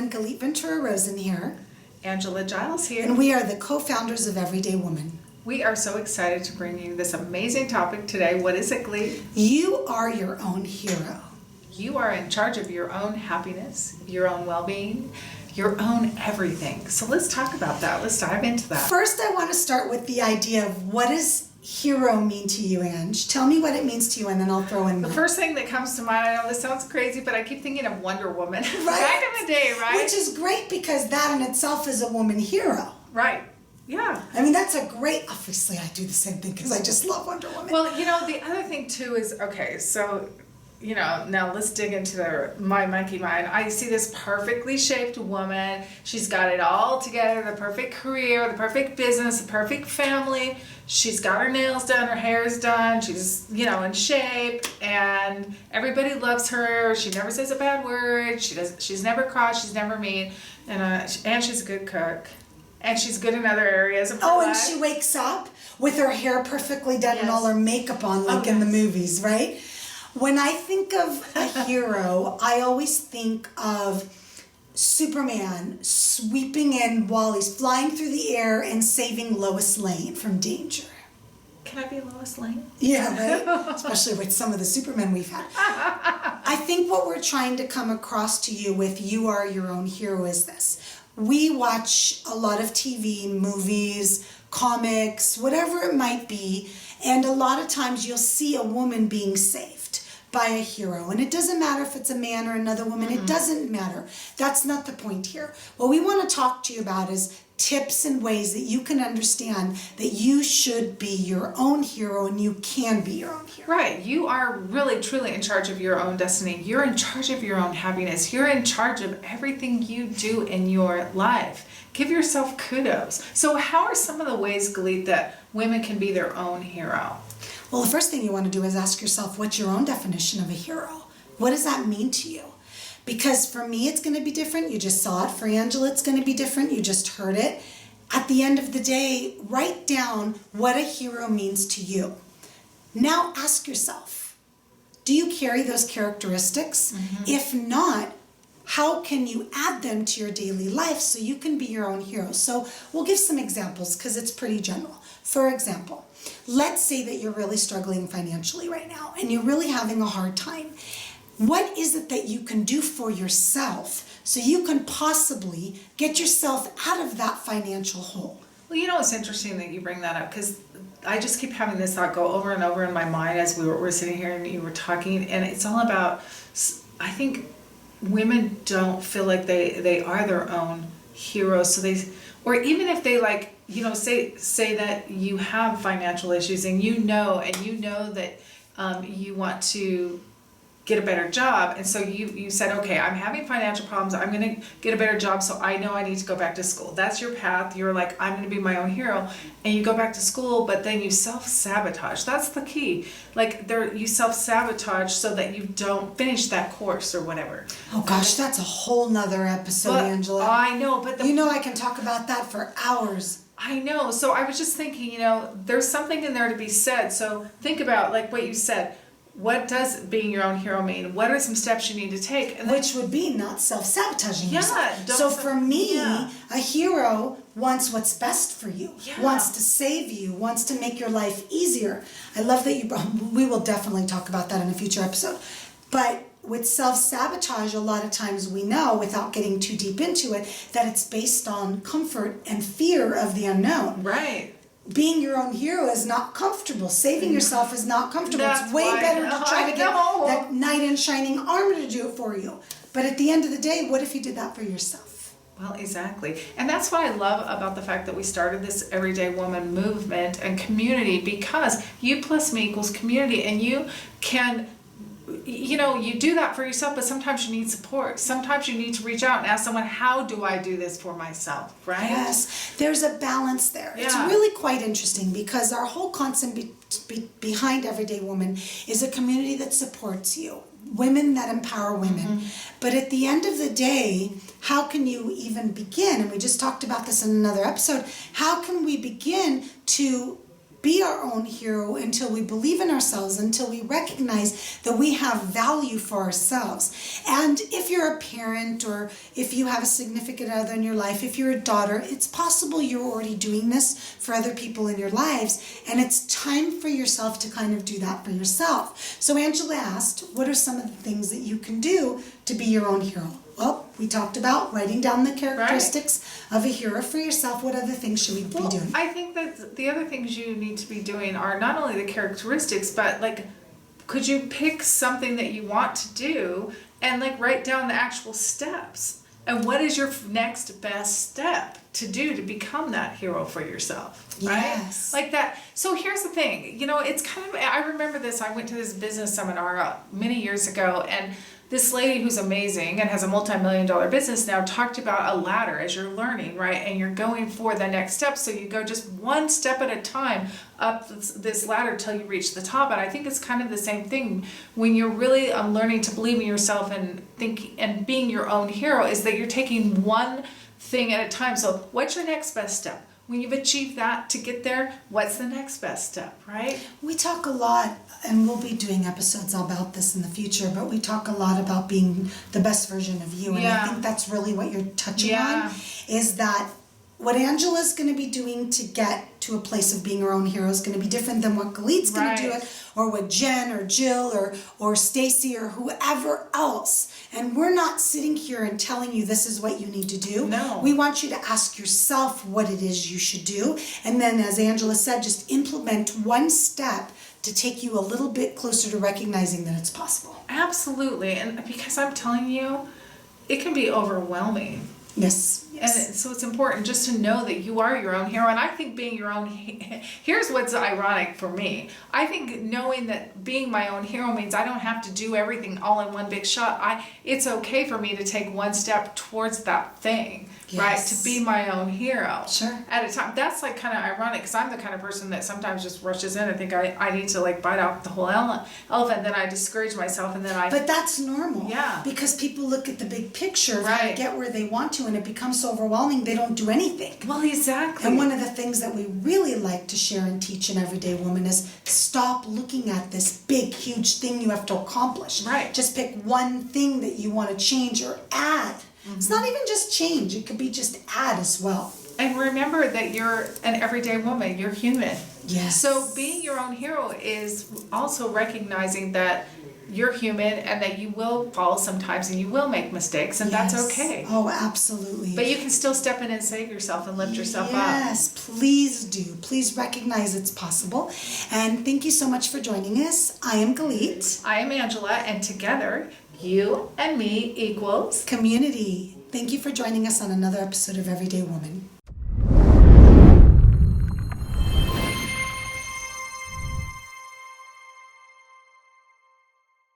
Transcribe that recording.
Woman, Galit Ventura Rosen here. Angela Giles here. And we are the co-founders of Everyday Woman. We are so excited to bring you this amazing topic today. What is it, Glee? You are your own hero. You are in charge of your own happiness, your own well-being, your own everything. So let's talk about that. Let's dive into that. First, I want to start with the idea of what does hero mean to you, Ange? Tell me what it means to you, and then I'll throw in The first thing that comes to mind, I know this sounds crazy, but I keep thinking of Wonder Woman. Right? Back in the day, right? Which is great because that in itself is a woman hero. Right. Yeah. I mean, that's a great, obviously I do the same thing because I just love Wonder Woman. Well, you know, the other thing too is, okay, so, you know, now let's dig into my monkey mind. I see this perfectly shaped woman. She's got it all together, the perfect career, the perfect business, the perfect family. She's got her nails done, her hair's done, she's, you know, in shape, and everybody loves her. She never says a bad word. She's never cross, she's never mean, and she's a good cook. And she's good in other areas of her life. And she wakes up with her hair perfectly done and Yes. all her makeup on, like in the movies, right? When I think of a hero, I always think of Superman sweeping in while he's flying through the air and saving Lois Lane from danger. Can I be Lois Lane? Yeah, right? Especially with some of the Supermen we've had. I think what we're trying to come across to you with You Are Your Own Hero is this. We watch a lot of TV, movies, comics, whatever it might be, and a lot of times you'll see a woman being saved by a hero. And it doesn't matter if it's a man or another woman, it doesn't matter. That's not the point here. What we want to talk to you about is tips and ways that you can understand that you should be your own hero and you can be your own hero. Right. You are really, truly in charge of your own destiny. You're in charge of your own happiness. You're in charge of everything you do in your life. Give yourself kudos. So how are some of the ways, Galit, that women can be their own hero? Well, the first thing you want to do is ask yourself, what's your own definition of a hero? What does that mean to you? Because for me, it's going to be different. You just saw it. For Angela, it's going to be different. You just heard it. At the end of the day, write down what a hero means to you. Now ask yourself, do you carry those characteristics? If not, how can you add them to your daily life so you can be your own hero? So we'll give some examples because it's pretty general. For example, let's say that you're really struggling financially right now and you're really having a hard time. What is it that you can do for yourself so you can possibly get yourself out of that financial hole? Well, you know, it's interesting that you bring that up because I just keep having this thought go over and over in my mind as we're sitting here and you were talking, and it's all about, I think women don't feel like they are their own heroes, so they, or even if they like, you know, say that you have financial issues and you know that you want to get a better job, and so you said, okay, I'm having financial problems, I'm going to get a better job, so I know I need to go back to school. That's your path. You're like, I'm going to be my own hero, and you go back to school, but then you self-sabotage. That's the key. Like, you self-sabotage so that you don't finish that course or whatever. Oh gosh, that's a whole nother episode, But Angela. I know, but you know I can talk about that for hours. I know. So I was just thinking, you know, there's something in there to be said. So think about, like what you said. What does being your own hero mean? What are some steps you need to take? And Which would be not self-sabotaging yourself. don't So for me, yeah. a hero wants what's best for you, Yeah. wants to save you, wants to make your life easier. I love that we will definitely talk about that in a future episode. But with self-sabotage, a lot of times we know, without getting too deep into it, that it's based on comfort and fear of the unknown. Right. Being your own hero is not comfortable. Saving yourself is not comfortable. That's It's way why- better to try to get know. that knight in shining armor to do it for you. But at the end of the day, what if you did that for yourself? Well, exactly. And that's what I love about the fact that we started this Everyday Woman movement and community, because you plus me equals community, and you can, you know, you do that for yourself, but sometimes you need support. Sometimes you need to reach out and ask someone, how do I do this for myself, right? Yes, there's a balance there. It's Yeah. really quite interesting because our whole concept behind Everyday Woman is a community that supports you, women that empower women. But at the end of the day, how can you even begin? And we just talked about this in another episode. How can we begin to be our own hero until we believe in ourselves, until we recognize that we have value for ourselves. And if you're a parent, or if you have a significant other in your life, if you're a daughter, it's possible you're already doing this for other people in your lives, and it's time for yourself to kind of do that for yourself. So Angela asked, what are some of the things that you can do to be your own hero? Well, we talked about writing down the characteristics of a hero for yourself. What other things should we be doing? I think that the other things you need to be doing are not only the characteristics, but like, could you pick something that you want to do and like write down the actual steps? And what is your next best step to do to become that hero for yourself? Right? Yes. Like that. So here's the thing, you know, it's kind of, I remember this, I went to this business seminar many years ago, and this lady who's amazing and has a multi-million-dollar business now talked about a ladder as you're learning, right? And you're going for the next step. So you go just one step at a time up this ladder till you reach the top. And I think it's kind of the same thing when you're really learning to believe in yourself and think and being your own hero, is that you're taking one thing at a time. So what's your next best step? When you've achieved that to get there, what's the next best step, right? We talk a lot, and we'll be doing episodes about this in the future, but we talk a lot about being the best version of you. And I think that's really what you're touching on, is that what Angela's going to be doing to get to a place of being her own hero is going to be different than what Galit's going to do it, or what Jen or Jill or Stacy or whoever else. And we're not sitting here and telling you this is what you need to do. No. We want you to ask yourself what it is you should do. And then, as Angela said, just implement one step to take you a little bit closer to recognizing that it's possible. Absolutely. And because I'm telling you, it can be overwhelming. Yes. And so it's important just to know that you are your own hero. And I think being your own, here's what's ironic for me. I think knowing that being my own hero means I don't have to do everything all in one big shot. It's okay for me to take one step towards that thing, right? To be my own hero. Sure. At a time. That's like kind of ironic, because I'm the kind of person that sometimes just rushes in and think I need to like bite off the whole elephant. Then I discourage myself, and then But that's normal. Yeah. Because people look at the big picture of how Right. to get where they want to, and it becomes so overwhelming they don't do anything. Well, exactly. And one of the things that we really like to share and teach an everyday woman is stop looking at this big, huge thing you have to accomplish. Right. Just pick one thing that you want to change or add. It's not even just change, it could be just add as well. And remember that you're an everyday woman, you're human. Yes. So being your own hero is also recognizing that you're human and that you will fall sometimes and you will make mistakes, and that's Yes. okay. Oh, absolutely. But you can still step in and save yourself and lift yourself up. Yes, please do. Please recognize it's possible. And thank you so much for joining us. I am Galit. I am Angela, and together, you and me equals Community. Thank you for joining us on another episode of Everyday Woman.